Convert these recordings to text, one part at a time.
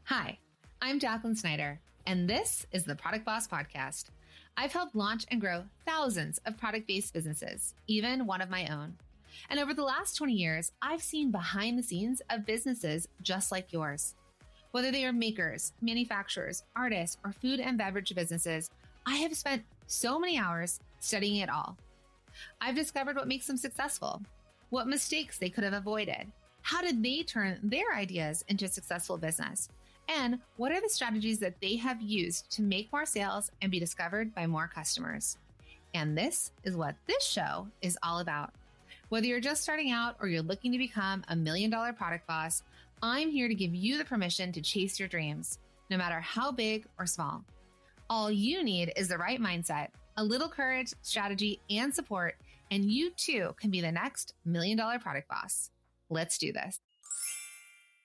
Hi, I'm Jacqueline Snyder, and this is the Product Boss Podcast. I've helped launch and grow thousands of product-based businesses, even one of my own. And over the last 20 years, I've seen behind the scenes of businesses just like yours. Whether they are makers, manufacturers, artists, or food and beverage businesses, I have spent so many hours studying it all. I've discovered what makes them successful, what mistakes they could have avoided, how did they turn their ideas into a successful business, and what are the strategies that they have used to make more sales and be discovered by more customers. And this is what this show is all about. Whether you're just starting out or you're looking to become $1 million product boss, I'm here to give you the permission to chase your dreams, no matter how big or small. All you need is the right mindset, a little courage, strategy, and support, and you too can be the next $1 million product boss. Let's do this.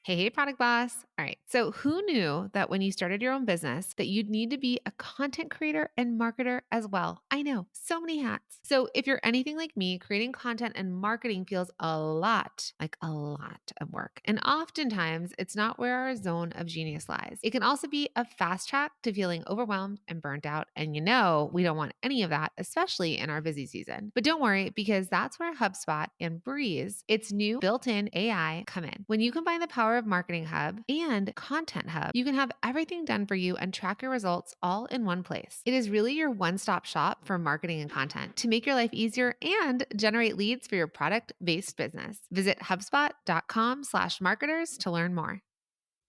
Hey, product boss. All right. So who knew that when you started your own business that you'd need to be a content creator and marketer as well? I know, so many hats. So if you're anything like me, creating content and marketing feels a lot of work. And oftentimes it's not where our zone of genius lies. It can also be a fast track to feeling overwhelmed and burnt out. And we don't want any of that, especially in our busy season. But don't worry, because that's where HubSpot and Breeze, its new built-in AI, come in. When you combine the power of Marketing Hub and Content Hub, you can have everything done for you and track your results all in one place. It is really your one-stop shop for marketing and content to make your life easier and generate leads for your product-based business. Visit HubSpot.com/marketers to learn more.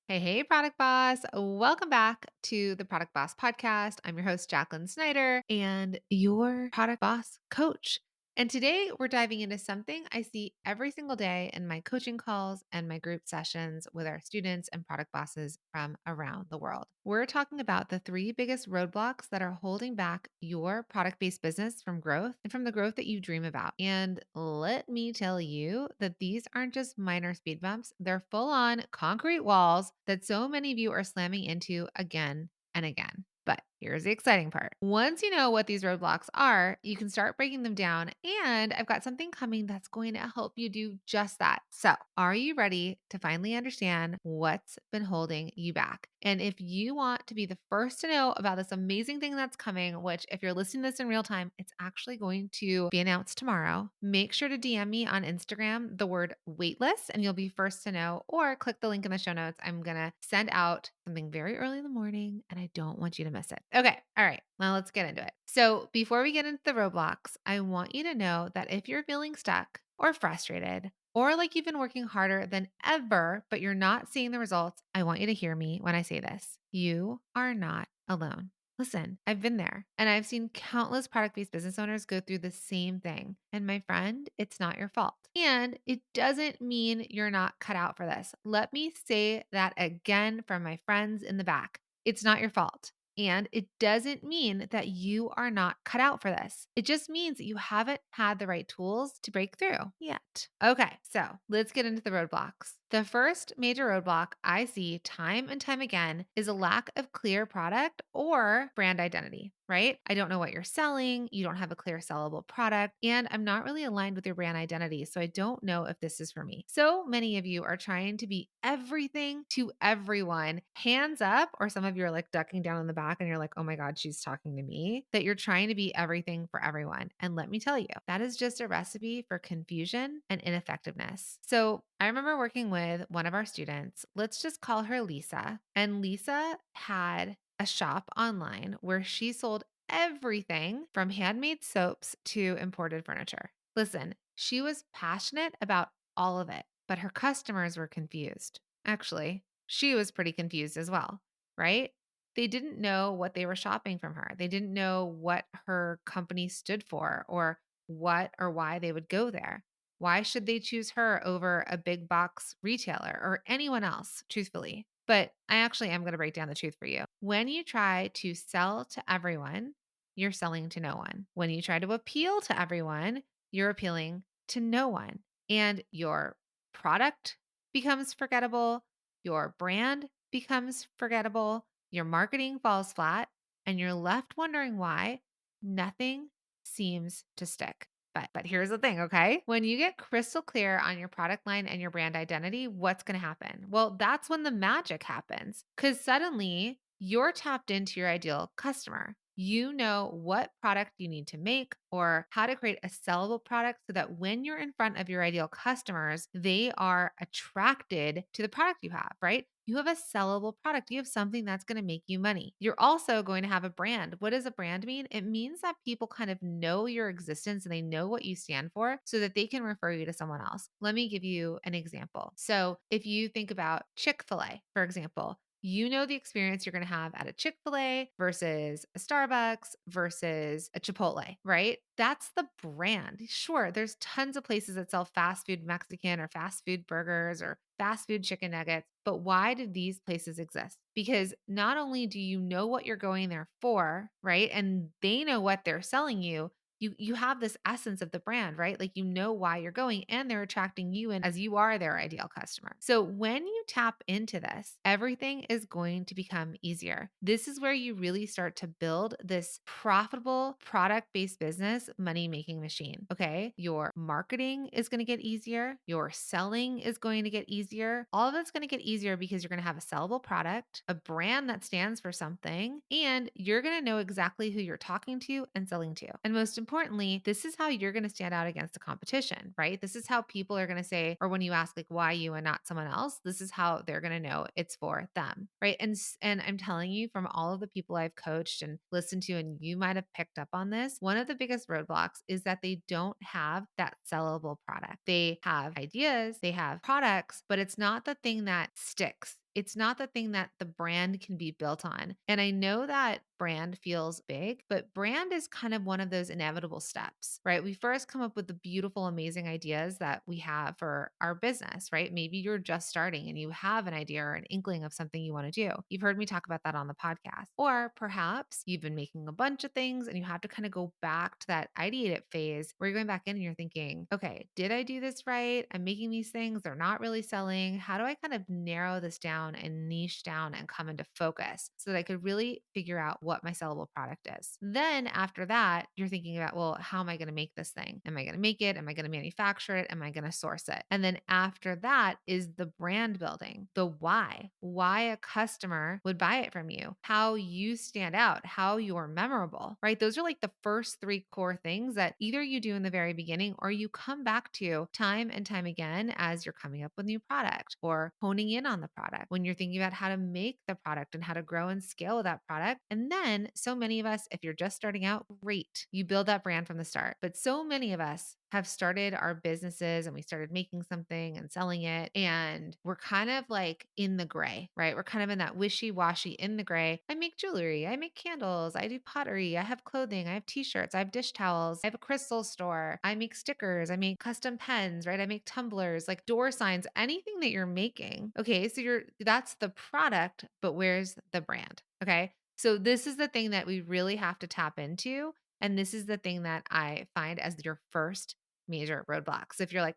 Hey, product boss. Welcome back to the Product Boss Podcast. I'm your host, Jacqueline Snyder, and your product boss coach. And today we're diving into something I see every single day in my coaching calls and my group sessions with our students and product bosses from around the world. We're talking about the 3 biggest roadblocks that are holding back your product-based business from growth and from the growth that you dream about. And let me tell you that these aren't just minor speed bumps, they're full-on concrete walls that so many of you are slamming into again and again. But here's the exciting part. Once you know what these roadblocks are, you can start breaking them down. And I've got something coming that's going to help you do just that. So, are you ready to finally understand what's been holding you back? And if you want to be the first to know about this amazing thing that's coming, which if you're listening to this in real time, it's actually going to be announced tomorrow, make sure to DM me on Instagram the word waitlist and you'll be first to know, or click the link in the show notes. I'm going to send out something very early in the morning and I don't want you to miss it. Okay. All right. Now let's get into it. So before we get into the roadblocks, I want you to know that if you're feeling stuck or frustrated, or like you've been working harder than ever, but you're not seeing the results, I want you to hear me when I say this. You are not alone. Listen, I've been there and I've seen countless product-based business owners go through the same thing. And my friend, it's not your fault. And it doesn't mean you're not cut out for this. Let me say that again from my friends in the back. It's not your fault. And it doesn't mean that you are not cut out for this. It just means that you haven't had the right tools to break through yet. Okay, so let's get into the roadblocks. The first major roadblock I see time and time again is a lack of clear product or brand identity, right? I don't know what you're selling. You don't have a clear sellable product, and I'm not really aligned with your brand identity. So I don't know if this is for me. So many of you are trying to be everything to everyone, hands up, or some of you are like ducking down in the back and you're like, oh my God, she's talking to me, that you're trying to be everything for everyone. And let me tell you, that is just a recipe for confusion and ineffectiveness. So I remember working with one of our students, let's just call her Lisa. And Lisa had a shop online where she sold everything from handmade soaps to imported furniture. Listen, she was passionate about all of it, but her customers were confused. Actually, she was pretty confused as well, right? They didn't know what they were shopping from her. They didn't know what her company stood for or what or why they would go there. Why should they choose her over a big box retailer or anyone else, truthfully? But I actually am going to break down the truth for you. When you try to sell to everyone, you're selling to no one. When you try to appeal to everyone, you're appealing to no one. And your product becomes forgettable, your brand becomes forgettable, your marketing falls flat, and you're left wondering why nothing seems to stick. But here's the thing, okay? When you get crystal clear on your product line and your brand identity, what's going to happen? Well, that's when the magic happens cuz suddenly you're tapped into your ideal customer. You know what product you need to make or how to create a sellable product so that when you're in front of your ideal customers, they are attracted to the product you have, right? You have a sellable product. You have something that's going to make you money. You're also going to have a brand. What does a brand mean? It means that people kind of know your existence and they know what you stand for so that they can refer you to someone else. Let me give you an example. So, if you think about Chick fil A, for example, you know the experience you're going to have at a Chick fil A versus a Starbucks versus a Chipotle, right? That's the brand. Sure, there's tons of places that sell fast food Mexican or fast food burgers or fast food chicken nuggets, but why do these places exist? Because not only do you know what you're going there for, right? And they know what they're selling you. You have this essence of the brand, right? Like you know why you're going and they're attracting you in as you are their ideal customer. So when you tap into this, everything is going to become easier. This is where you really start to build this profitable product-based business money-making machine, okay? Your marketing is going to get easier, your selling is going to get easier. All of it's going to get easier because you're going to have a sellable product, a brand that stands for something, and you're going to know exactly who you're talking to and selling to. And most importantly, this is how you're going to stand out against the competition, right? This is how people are going to say, or when you ask like why you and not someone else, this is how they're going to know it's for them, right? And I'm telling you from all of the people I've coached and listened to, and you might have picked up on this, one of the biggest roadblocks is that they don't have that sellable product. They have ideas, they have products, but it's not the thing that sticks. It's not the thing that the brand can be built on. And I know that brand feels big, but brand is kind of one of those inevitable steps, right? We first come up with the beautiful, amazing ideas that we have for our business, right? Maybe you're just starting and you have an idea or an inkling of something you want to do. You've heard me talk about that on the podcast. Or perhaps you've been making a bunch of things and you have to kind of go back to that ideate phase where you're going back in and you're thinking, okay, did I do this right? I'm making these things, they're not really selling. How do I kind of narrow this down and niche down and come into focus so that I could really figure out what my sellable product is? Then after that, you're thinking about, well, how am I going to make this thing? Am I going to make it? Am I going to manufacture it? Am I going to source it? And then after that is the brand building, the why a customer would buy it from you, how you stand out, how you're memorable, right? Those are like the first three core things that either you do in the very beginning or you come back to time and time again as you're coming up with new product or honing in on the product when you're thinking about how to make the product and how to grow and scale that product. And then so many of us, if you're just starting out, great, you build that brand from the start. But so many of us have started our businesses and we started making something and selling it. And we're kind of like in the gray, right? We're kind of in that wishy washy in the gray. I make jewelry, I make candles, I do pottery, I have clothing, I have t-shirts, I have dish towels, I have a crystal store, I make stickers, I make custom pens, right? I make tumblers, like door signs, anything that you're making. Okay. So that's the product, but where's the brand? Okay. So this is the thing that we really have to tap into. And this is the thing that I find as your first major roadblocks. If you're like,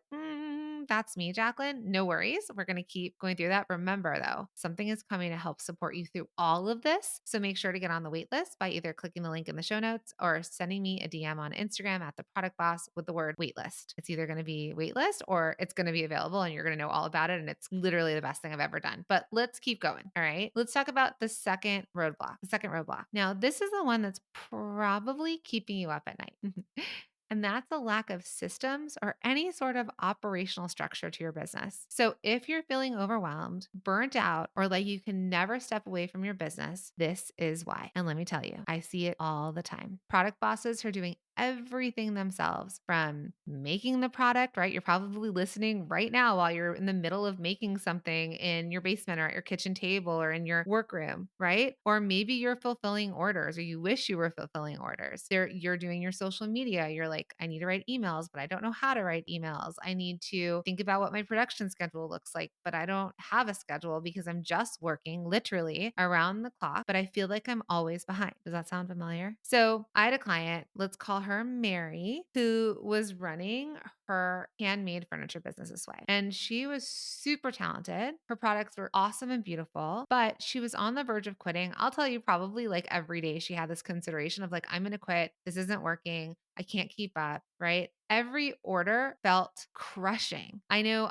that's me, Jacqueline, no worries. We're going to keep going through that. Remember, though, something is coming to help support you through all of this. So make sure to get on the wait list by either clicking the link in the show notes or sending me a DM on Instagram at the product boss with the word waitlist. It's either going to be waitlist or it's going to be available and you're going to know all about it. And it's literally the best thing I've ever done. But let's keep going. All right. Let's talk about the second roadblock. The second roadblock. Now, this is the one that's probably keeping you up at night. And that's a lack of systems or any sort of operational structure to your business. So if you're feeling overwhelmed, burnt out, or like you can never step away from your business, this is why. And let me tell you, I see it all the time. Product bosses who are doing everything themselves from making the product, right? You're probably listening right now while you're in the middle of making something in your basement or at your kitchen table or in your workroom, right? Or maybe you're fulfilling orders or you wish you were fulfilling orders. You're doing your social media. You're like, I need to write emails, but I don't know how to write emails. I need to think about what my production schedule looks like, but I don't have a schedule because I'm just working literally around the clock, but I feel like I'm always behind. Does that sound familiar? So I had a client, let's call her Mary, who was running her handmade furniture business this way. And she was super talented. Her products were awesome and beautiful, but she was on the verge of quitting. I'll tell you, probably like every day she had this consideration of like, I'm going to quit. This isn't working. I can't keep up. Right. Every order felt crushing. I know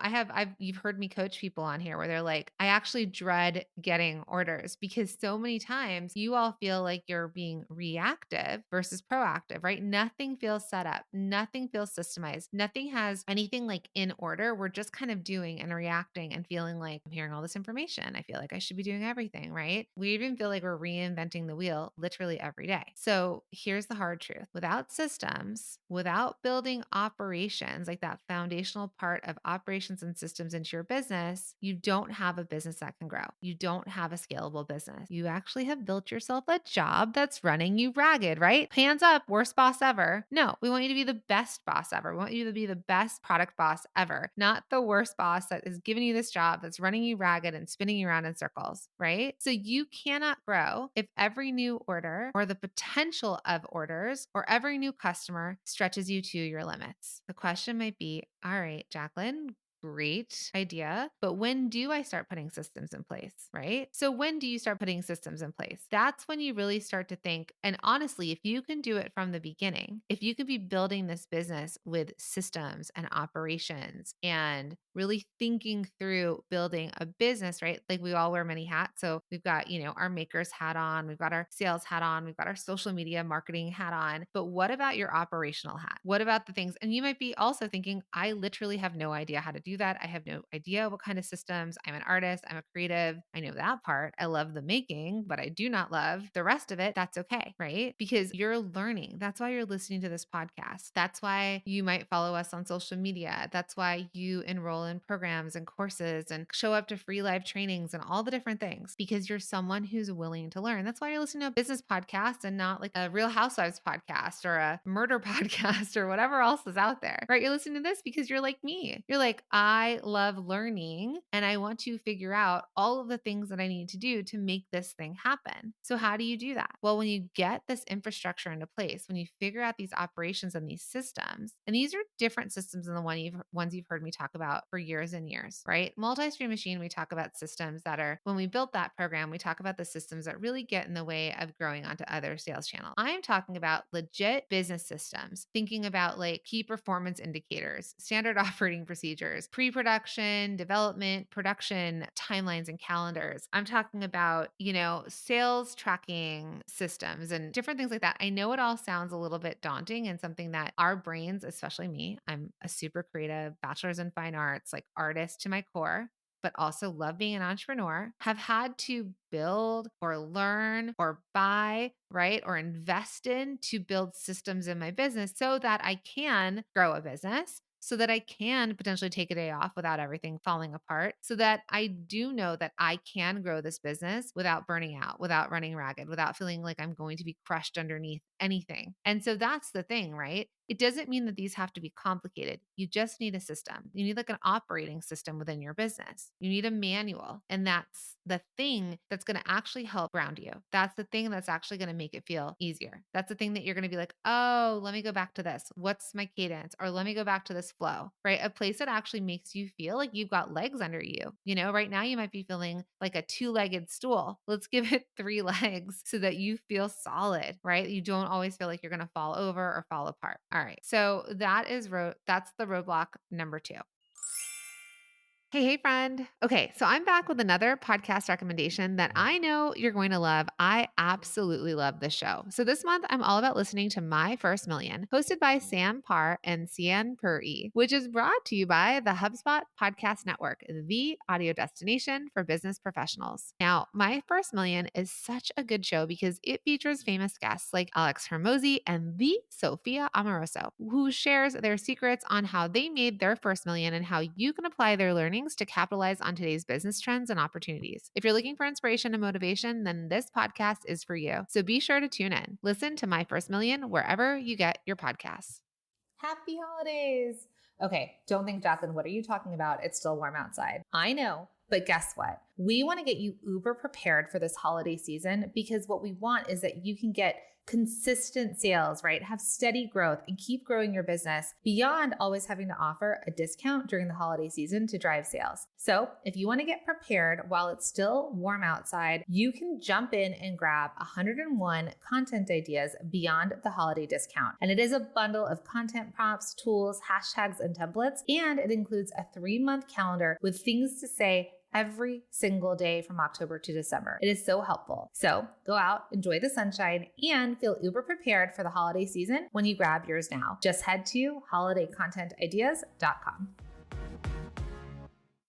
you've heard me coach people on here where they're like, I actually dread getting orders because so many times you all feel like you're being reactive versus proactive, right? Nothing feels set up. Nothing feels systemized. Nothing has anything like in order. We're just kind of doing and reacting and feeling like I'm hearing all this information. I feel like I should be doing everything, right? We even feel like we're reinventing the wheel literally every day. So here's the hard truth. Without systems, without building operations, like that foundational part of operations and systems into your business, you don't have a business that can grow. You don't have a scalable business. You actually have built yourself a job that's running you ragged, right? Hands up, worst boss ever. No, we want you to be the best boss ever. We want you to be the best product boss ever, not the worst boss that is giving you this job that's running you ragged and spinning you around in circles, right? So you cannot grow if every new order or the potential of orders or every new customer stretches you to your limits. The question might be, all right, Jacqueline, great idea. But when do I start putting systems in place, right? So when do you start putting systems in place? That's when you really start to think. And honestly, if you can do it from the beginning, if you could be building this business with systems and operations and really thinking through building a business, right? Like we all wear many hats. So we've got, our maker's hat on, we've got our sales hat on, we've got our social media marketing hat on. But what about your operational hat? What about the things? And you might be also thinking, I literally have no idea how to do that. I have no idea what kind of systems. I'm an artist, I'm a creative. I know that part. I love the making, but I do not love the rest of it. That's okay, right? Because you're learning. That's why you're listening to this podcast. That's why you might follow us on social media. That's why you enroll in programs and courses and show up to free live trainings and all the different things because you're someone who's willing to learn. That's why you're listening to a business podcast and not like a Real Housewives podcast or a murder podcast or whatever else is out there, right? You're listening to this because you're like me. You're like, I love learning and I want to figure out all of the things that I need to do to make this thing happen. So how do you do that? Well, when you get this infrastructure into place, when you figure out these operations and these systems, and these are different systems than the ones you've heard me talk about for years and years, right? Multi-stream machine, we talk about systems that are, when we built that program, we talk about the systems that really get in the way of growing onto other sales channels. I'm talking about legit business systems, thinking about like key performance indicators, standard operating procedures, pre-production, development, production, timelines and calendars. I'm talking about, sales tracking systems and different things like that. I know it all sounds a little bit daunting and something that our brains, especially me, I'm a super creative bachelor's in fine arts, like artist to my core, but also love being an entrepreneur, have had to build or learn or buy, right? Or invest in to build systems in my business so that I can grow a business, so that I can potentially take a day off without everything falling apart, so that I do know that I can grow this business without burning out, without running ragged, without feeling like I'm going to be crushed underneath anything. And so that's the thing, right? It doesn't mean that these have to be complicated. You just need a system. You need like an operating system within your business. You need a manual. And that's the thing that's going to actually help ground you. That's the thing that's actually going to make it feel easier. That's the thing that you're going to be like, oh, let me go back to this. What's my cadence? Or let me go back to this flow, right? A place that actually makes you feel like you've got legs under you. Right now you might be feeling like a two-legged stool. Let's give it three legs so that you feel solid, right? You don't always feel like you're going to fall over or fall apart. All right. So that's the roadblock number 2. Hey, friend. Okay, so I'm back with another podcast recommendation that I know you're going to love. I absolutely love this show. So this month, I'm all about listening to My First Million, hosted by Sam Parr and Cian Puri, which is brought to you by the HubSpot Podcast Network, the audio destination for business professionals. Now, My First Million is such a good show because it features famous guests like Alex Hermosi and the Sophia Amoroso, who shares their secrets on how they made their first million and how you can apply their learnings to capitalize on today's business trends and opportunities. If you're looking for inspiration and motivation, then this podcast is for you. So be sure to tune in. Listen to My First Million wherever you get your podcasts. Happy holidays. Okay, don't think, Jacqueline, what are you talking about? It's still warm outside. I know, but guess what? We want to get you uber prepared for this holiday season because what we want is that you can get consistent sales, right? Have steady growth and keep growing your business beyond always having to offer a discount during the holiday season to drive sales. So if you want to get prepared while it's still warm outside, you can jump in and grab 101 content ideas beyond the holiday discount. And it is a bundle of content prompts, tools, hashtags, and templates. And it includes a 3-month calendar with things to say every single day from October to December. It is so helpful. So go out, enjoy the sunshine, and feel uber prepared for the holiday season when you grab yours now. Just head to holidaycontentideas.com.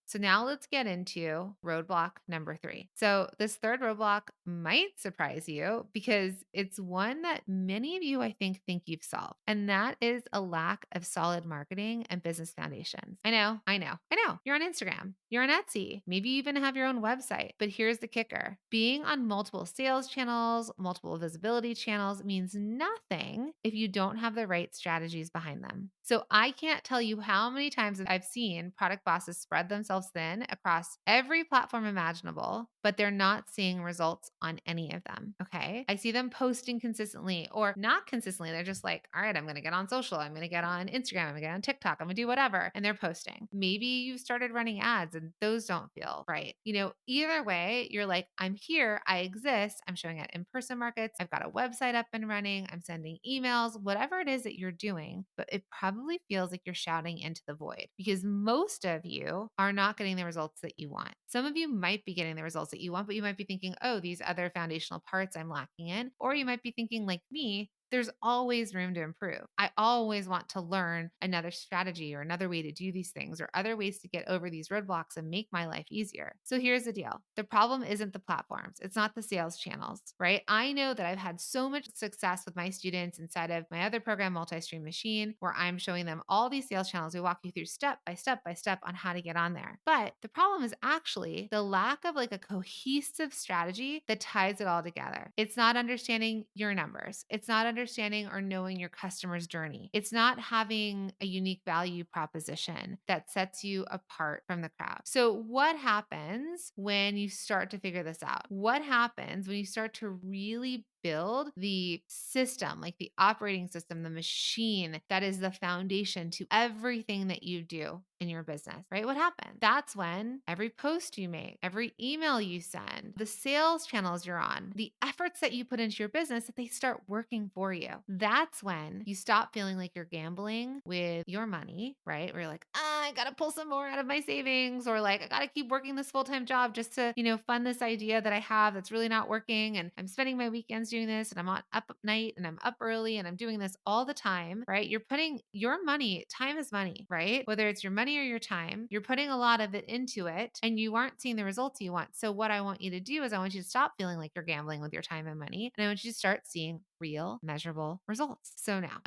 So now let's get into roadblock number 3. So this third roadblock might surprise you because it's one that many of you, I think you've solved. And that is a lack of solid marketing and business foundations. I know. You're on Instagram, you're on Etsy, maybe you even have your own website. But here's the kicker. Being on multiple sales channels, multiple visibility channels means nothing if you don't have the right strategies behind them. So I can't tell you how many times I've seen product bosses spread themselves thin across every platform imaginable, but they're not seeing results on any of them. Okay. I see them posting consistently or not consistently. They're just like, all right, I'm going to get on social. I'm going to get on Instagram. I'm going to get on TikTok. I'm going to do whatever. And they're posting. Maybe you started running ads and those don't feel right. Either way, you're like, I'm here. I exist. I'm showing at in-person markets. I've got a website up and running. I'm sending emails, whatever it is that you're doing, but it probably feels like you're shouting into the void because most of you are not getting the results that you want. Some of you might be getting the results that you want, but you might be thinking, oh, these other foundational parts I'm lacking in. Or you might be thinking like me, there's always room to improve. I always want to learn another strategy or another way to do these things or other ways to get over these roadblocks and make my life easier. So here's the deal. The problem isn't the platforms. It's not the sales channels, right? I know that I've had so much success with my students inside of my other program, Multi-Stream Machine, where I'm showing them all these sales channels. We walk you through step by step by step on how to get on there. But the problem is actually the lack of like a cohesive strategy that ties it all together. It's not understanding your numbers. It's not understanding or knowing your customer's journey. It's not having a unique value proposition that sets you apart from the crowd. So what happens when you start to figure this out? What happens when you start to really build the system, like the operating system, the machine that is the foundation to everything that you do in your business, right? What happened? That's when every post you make, every email you send, the sales channels you're on, the efforts that you put into your business, that they start working for you. That's when you stop feeling like you're gambling with your money, right? Where you're like, I got to pull some more out of my savings, or like, I got to keep working this full-time job just to, fund this idea that I have that's really not working. And I'm spending my weekends doing this, and I'm up at night, and I'm up early, and I'm doing this all the time, right? You're putting your money, time is money, right? Whether it's your money or your time, you're putting a lot of it into it and you aren't seeing the results you want. So what I want you to do is I want you to stop feeling like you're gambling with your time and money. And I want you to start seeing real measurable results. So now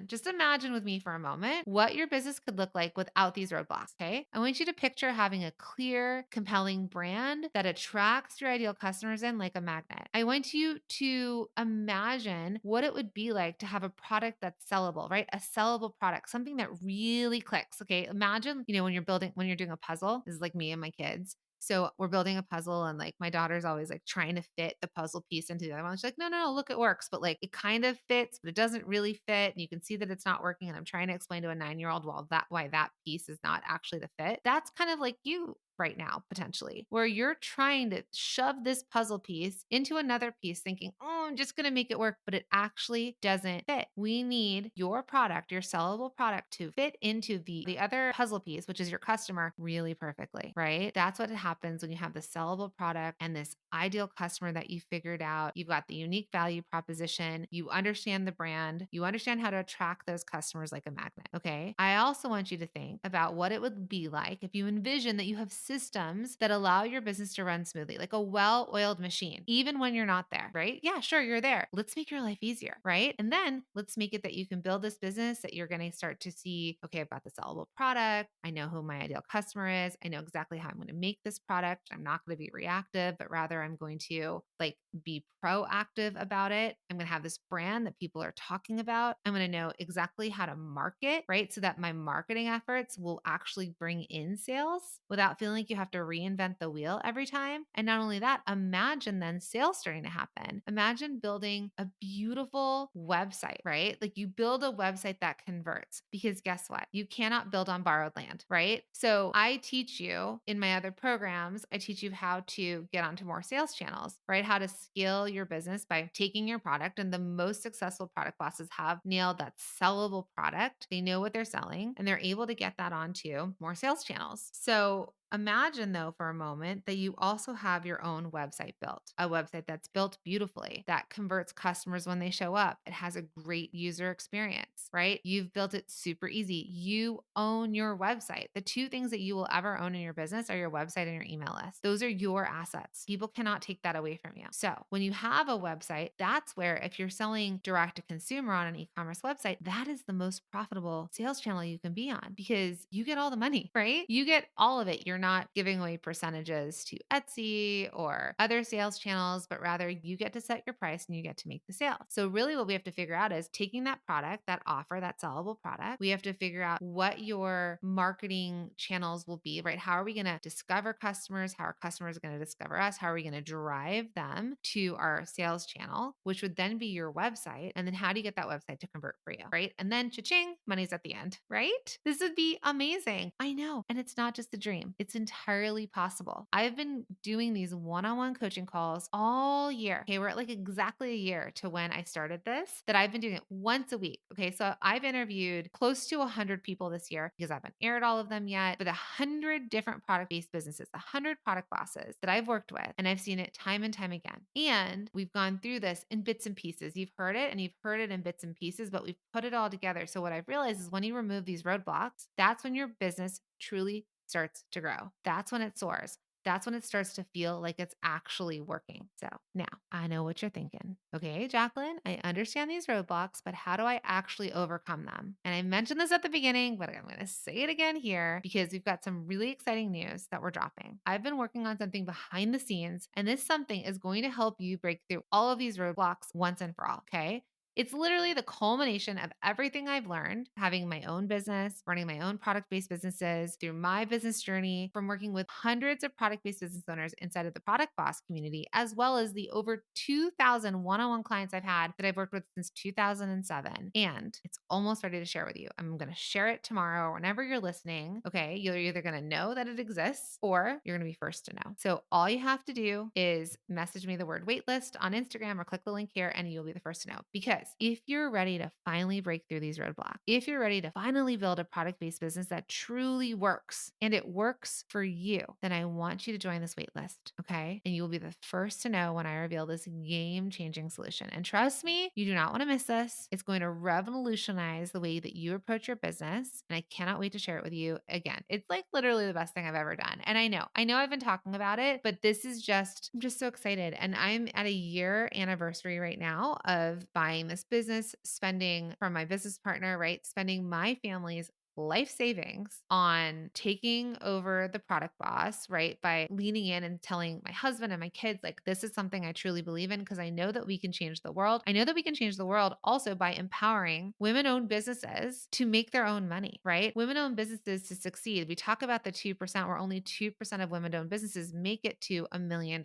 just imagine with me for a moment what your business could look like without these roadblocks. Okay. I want you to picture having a clear, compelling brand that attracts your ideal customers in like a magnet. I want you to imagine what it would be like to have a product that's sellable, right? A sellable product, something that really clicks. Okay. Imagine, when you're doing a puzzle, this is like me and my kids. So we're building a puzzle and like my daughter's always like trying to fit the puzzle piece into the other one. She's like, no, look, it works. But like it kind of fits, but it doesn't really fit. And you can see that it's not working. And I'm trying to explain to a 9-year-old why that piece is not actually the fit. That's kind of like you right now, potentially, where you're trying to shove this puzzle piece into another piece thinking, oh, I'm just going to make it work, but it actually doesn't fit. We need your product, your sellable product, to fit into the other puzzle piece, which is your customer, really perfectly, right? That's what happens when you have the sellable product and this ideal customer that you figured out. You've got the unique value proposition. You understand the brand. You understand how to attract those customers like a magnet. Okay. I also want you to think about what it would be like if you envision that you have systems that allow your business to run smoothly, like a well-oiled machine, even when you're not there, right? Yeah, sure, you're there. Let's make your life easier, right? And then let's make it that you can build this business that you're going to start to see, okay, I've got the sellable product. I know who my ideal customer is. I know exactly how I'm going to make this product. I'm not going to be reactive, but rather I'm going to like be proactive about it. I'm going to have this brand that people are talking about. I'm going to know exactly how to market, right? So that my marketing efforts will actually bring in sales without feeling feeling like you have to reinvent the wheel every time. And not only that, imagine then sales starting to happen. Imagine building a beautiful website, right? Like you build a website that converts because guess what? You cannot build on borrowed land, right? So I teach you in my other programs, I teach you how to get onto more sales channels, right? How to scale your business by taking your product, and the most successful product bosses have nailed that sellable product. They know what they're selling and they're able to get that onto more sales channels. So imagine, though, for a moment that you also have your own website built, a website that's built beautifully, that converts customers when they show up. It has a great user experience, right? You've built it super easy. You own your website. The two things that you will ever own in your business are your website and your email list. Those are your assets. People cannot take that away from you. So when you have a website, that's where, if you're selling direct to consumer on an e-commerce website, that is the most profitable sales channel you can be on because you get all the money, right? You get all of it. You're not giving away percentages to Etsy or other sales channels, but rather you get to set your price and you get to make the sale. So really what we have to figure out is taking that product, that offer, that sellable product, we have to figure out what your marketing channels will be, right? How are we going to discover customers? How are customers going to discover us? How are we going to drive them to our sales channel, which would then be your website? And then how do you get that website to convert for you, right? And then cha-ching, money's at the end, right? This would be amazing. I know. And it's not just a dream. It's entirely possible. I've been doing these one-on-one coaching calls all year. Okay, we're at like exactly a year to when I started this, that I've been doing it once a week. Okay, so I've interviewed close to 100 people this year because I haven't aired all of them yet, but 100 different product-based businesses, 100 product bosses that I've worked with, and I've seen it time and time again. And we've gone through this in bits and pieces. You've heard it and you've heard it in bits and pieces, but we've put it all together. So what I've realized is when you remove these roadblocks, that's when your business truly starts to grow. That's when it soars. That's when it starts to feel like it's actually working. So now I know what you're thinking. Okay, Jacqueline, I understand these roadblocks, but how do I actually overcome them? And I mentioned this at the beginning, but I'm going to say it again here because we've got some really exciting news that we're dropping. I've been working on something behind the scenes, and this something is going to help you break through all of these roadblocks once and for all. Okay. It's literally the culmination of everything I've learned having my own business, running my own product based businesses, through my business journey, from working with hundreds of product based business owners inside of the Product Boss community, as well as the over 2,000 one on one clients I've had that I've worked with since 2007. And it's almost ready to share with you. I'm going to share it tomorrow or whenever you're listening. Okay. You're either going to know that it exists or you're going to be first to know. So all you have to do is message me the word waitlist on Instagram or click the link here and you'll be the first to know. Because if you're ready to finally break through these roadblocks, if you're ready to finally build a product-based business that truly works and it works for you, then I want you to join this waitlist, okay? And you will be the first to know when I reveal this game-changing solution. And trust me, you do not want to miss this. It's going to revolutionize the way that you approach your business, and I cannot wait to share it with you again. It's like literally the best thing I've ever done. And I know I've been talking about it, but this is I'm just so excited. And I'm at a year anniversary right now of buying this business, spending from my business partner, right? Spending my family's life savings on taking over the Product Boss, right? By leaning in and telling my husband and my kids, like, this is something I truly believe in because I know that we can change the world. I know that we can change the world also by empowering women owned businesses to make their own money, right? Women owned businesses to succeed. We talk about the 2% where only 2% of women owned businesses make it to $1 million.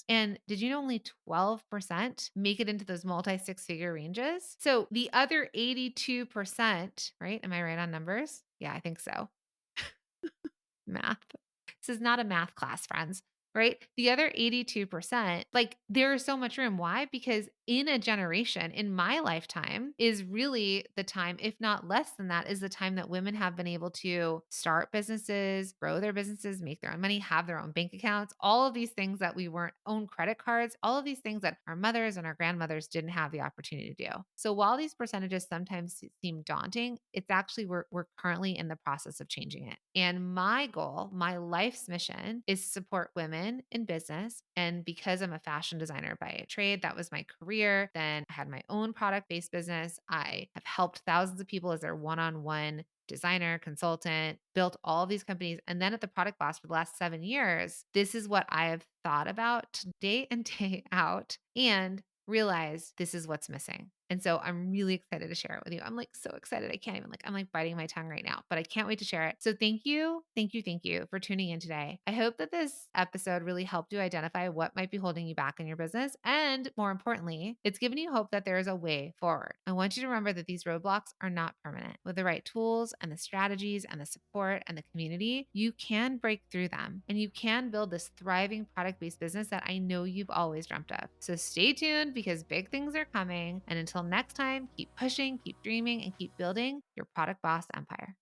And did you know only 12% make it into those multi six figure ranges? So the other 82%, right? Am I right on numbers? Yeah, I think so. Math. This is not a math class, friends, right? The other 82%, like there is so much room. Why? Because in a generation, in my lifetime, is really the time, if not less than that, is the time that women have been able to start businesses, grow their businesses, make their own money, have their own bank accounts, all of these things that we weren't own credit cards, all of these things that our mothers and our grandmothers didn't have the opportunity to do. So while these percentages sometimes seem daunting, it's actually, we're currently in the process of changing it. And my goal, my life's mission is to support women in business. And because I'm a fashion designer by trade, that was my career. Then I had my own product-based business. I have helped thousands of people as their one-on-one designer, consultant, built all of these companies. And then at the Product Boss for the last 7 years, this is what I have thought about day in, day out and realized this is what's missing. And so I'm really excited to share it with you. I'm like so excited. I can't even I'm like biting my tongue right now, but I can't wait to share it. So thank you. Thank you. Thank you for tuning in today. I hope that this episode really helped you identify what might be holding you back in your business. And more importantly, it's given you hope that there is a way forward. I want you to remember that these roadblocks are not permanent. With the right tools and the strategies and the support and the community, you can break through them and you can build this thriving product-based business that I know you've always dreamt of. So stay tuned because big things are coming. And until next time, keep pushing, keep dreaming, and keep building your product boss empire.